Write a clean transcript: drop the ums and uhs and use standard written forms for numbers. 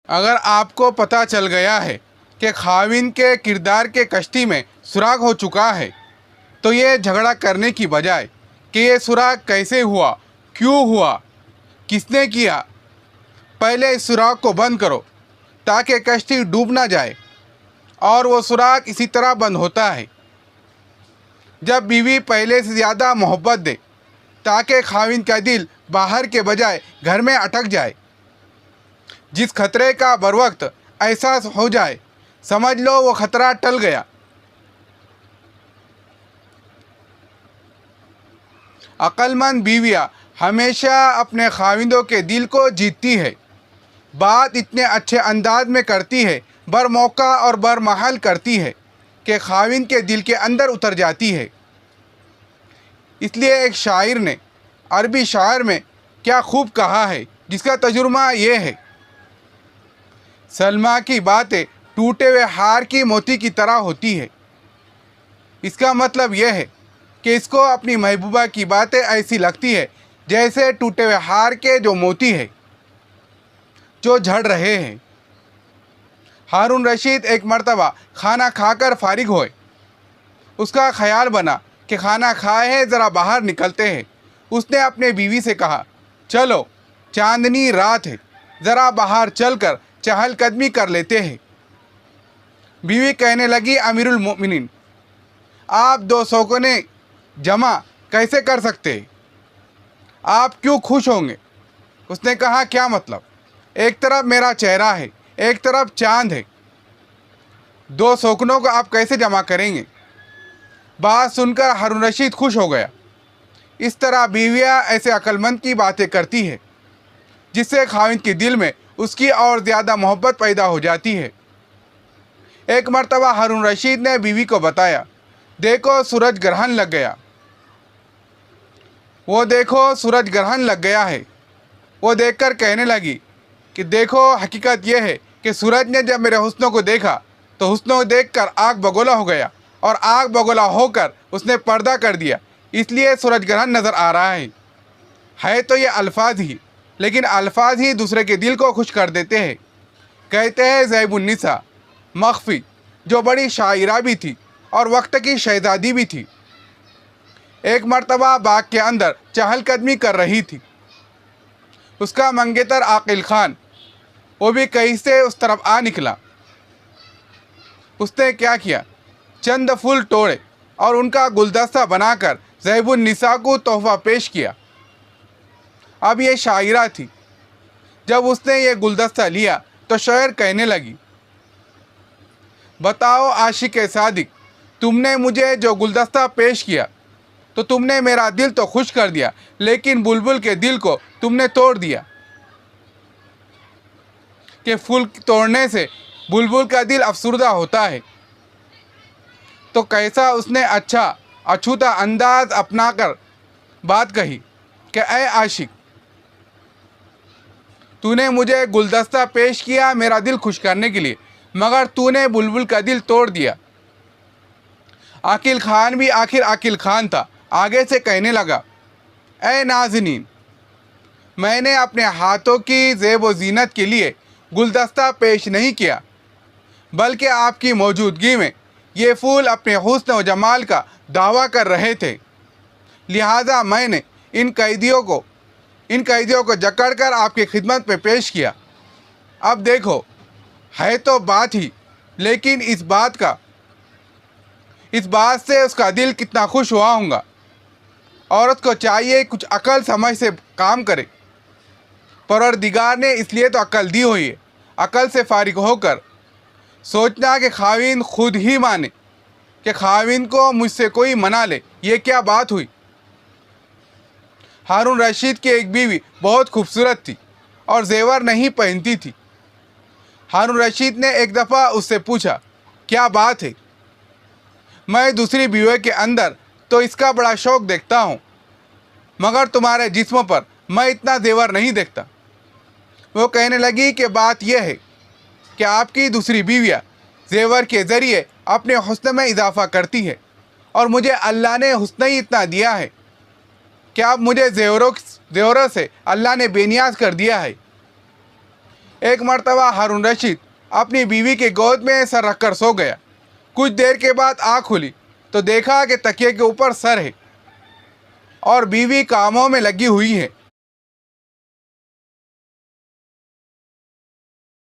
اگر آپ کو پتہ چل گیا ہے کہ خاوند کے کردار کے کشتی میں سراغ ہو چکا ہے تو یہ جھگڑا کرنے کی بجائے کہ یہ سراغ کیسے ہوا، کیوں ہوا، کس نے کیا، پہلے اس سراغ کو بند کرو تاکہ کشتی ڈوب نہ جائے۔ اور وہ سراغ اسی طرح بند ہوتا ہے جب بیوی پہلے سے زیادہ محبت دے تاکہ خاوند کا دل باہر کے بجائے گھر میں اٹک جائے۔ جس خطرے کا بروقت احساس ہو جائے سمجھ لو وہ خطرہ ٹل گیا۔ عقل مند بیویاں ہمیشہ اپنے خاوندوں کے دل کو جیتتی ہے، بات اتنے اچھے انداز میں کرتی ہے، بر موقع اور بر محل کرتی ہے کہ خاوند کے دل کے اندر اتر جاتی ہے۔ اس لیے ایک شاعر نے عربی شاعر میں کیا خوب کہا ہے، جس کا ترجمہ یہ ہے: سلمیٰ کی باتیں ٹوٹے ہوئے ہار کی موتی کی طرح ہوتی ہے۔ اس کا مطلب یہ ہے کہ اس کو اپنی محبوبہ کی باتیں ایسی لگتی ہے جیسے ٹوٹے ہوئے ہار کے جو موتی ہے جو جھڑ رہے ہیں۔ ہارون رشید ایک مرتبہ کھانا کھا کر فارغ ہوئے۔ اس کا خیال بنا کہ کھانا کھائے ہیں، ذرا باہر نکلتے ہیں۔ اس نے اپنے بیوی سے کہا، چلو چاندنی رات ہے، ذرا باہر چل کر چہل قدمی کر لیتے ہیں۔ بیوی کہنے لگی، امیر المؤمنین، آپ دو سوکنے جمع کیسے کر سکتے ہیں؟ آپ کیوں خوش ہوں گے؟ اس نے کہا، کیا مطلب؟ ایک طرف میرا چہرہ ہے، ایک طرف چاند ہے، دو سوکنوں کو آپ کیسے جمع کریں گے؟ بات سن کر ہارون رشید خوش ہو گیا۔ اس طرح بیویاں ایسے عقل مند کی باتیں کرتی ہے جس سے خاوند کے دل میں اس کی اور زیادہ محبت پیدا ہو جاتی ہے۔ ایک مرتبہ ہارون رشید نے بیوی کو بتایا، دیکھو سورج گرہن لگ گیا۔ وہ دیکھو سورج گرہن لگ گیا ہے۔ وہ دیکھ کر کہنے لگی کہ دیکھو حقیقت یہ ہے کہ سورج نے جب میرے حسنوں کو دیکھا تو حسنوں کو دیکھ کر آگ بگولا ہو گیا، اور آگ بگولا ہو کر اس نے پردہ کر دیا، اس لیے سورج گرہن نظر آ رہا ہے تو یہ الفاظ ہی، لیکن الفاظ ہی دوسرے کے دل کو خوش کر دیتے ہیں۔ کہتے ہیں زیب النساء مخفی، جو بڑی شاعرہ بھی تھی اور وقت کی شہزادی بھی تھی، ایک مرتبہ باغ کے اندر چہل قدمی کر رہی تھی۔ اس کا منگیتر عاقل خان وہ بھی کہیں سے اس طرف آ نکلا۔ اس نے کیا کیا؟ چند پھول توڑے اور ان کا گلدستہ بنا کر زیب النساء کو تحفہ پیش کیا۔ اب یہ شاعرہ تھی۔ جب اس نے یہ گلدستہ لیا تو شاعر کہنے لگی، بتاؤ عاشق صادق، تم نے مجھے جو گلدستہ پیش کیا تو تم نے میرا دل تو خوش کر دیا، لیکن بلبل کے دل کو تم نے توڑ دیا۔ کہ پھول توڑنے سے بلبل کا دل افسردہ ہوتا ہے۔ تو کیسا اس نے اچھا اچھوتا انداز اپنا کر بات کہی کہ اے عاشق، تو نے مجھے گلدستہ پیش کیا میرا دل خوش کرنے کے لیے، مگر تو نے بلبل کا دل توڑ دیا۔ عاقل خان بھی آخر عاقل خان تھا، آگے سے کہنے لگا، اے ناظرین، میں نے اپنے ہاتھوں کی زیب و زینت کے لیے گلدستہ پیش نہیں کیا، بلکہ آپ کی موجودگی میں یہ پھول اپنے حسن و جمال کا دعویٰ کر رہے تھے، لہٰذا میں نے ان قیدیوں کو جکڑ کر آپ کی خدمت میں پیش کیا۔ اب دیکھو، ہے تو بات ہی، لیکن اس بات سے اس کا دل کتنا خوش ہوا ہوگا۔ عورت کو چاہیے کچھ عقل سمجھ سے کام کرے۔ پروردگار نے اس لیے تو عقل دی ہوئی ہے، عقل سے فارغ ہو کر سوچنا کہ خاوند خود ہی مانے کہ خاوند کو مجھ سے کوئی منا لے، یہ کیا بات ہوئی۔ ہارون رشید کی ایک بیوی بہت خوبصورت تھی اور زیور نہیں پہنتی تھی۔ ہارون رشید نے ایک دفعہ اس سے پوچھا، کیا بات ہے؟ میں دوسری بیوی کے اندر تو اس کا بڑا شوق دیکھتا ہوں، مگر تمہارے جسم پر میں اتنا زیور نہیں دیکھتا۔ وہ کہنے لگی کہ بات یہ ہے کہ آپ کی دوسری بیویاں زیور کے ذریعے اپنے حسن میں اضافہ کرتی ہے، اور مجھے اللہ نے حسن ہی اتنا دیا ہے کہ اب مجھے زیوروں سے اللہ نے بے نیاز کر دیا ہے۔ ایک مرتبہ ہارون رشید اپنی بیوی کی گود میں سر رکھ کر سو گیا۔ کچھ دیر کے بعد آنکھ کھلی تو دیکھا کہ تکیے کے اوپر سر ہے اور بیوی کاموں میں لگی ہوئی ہے۔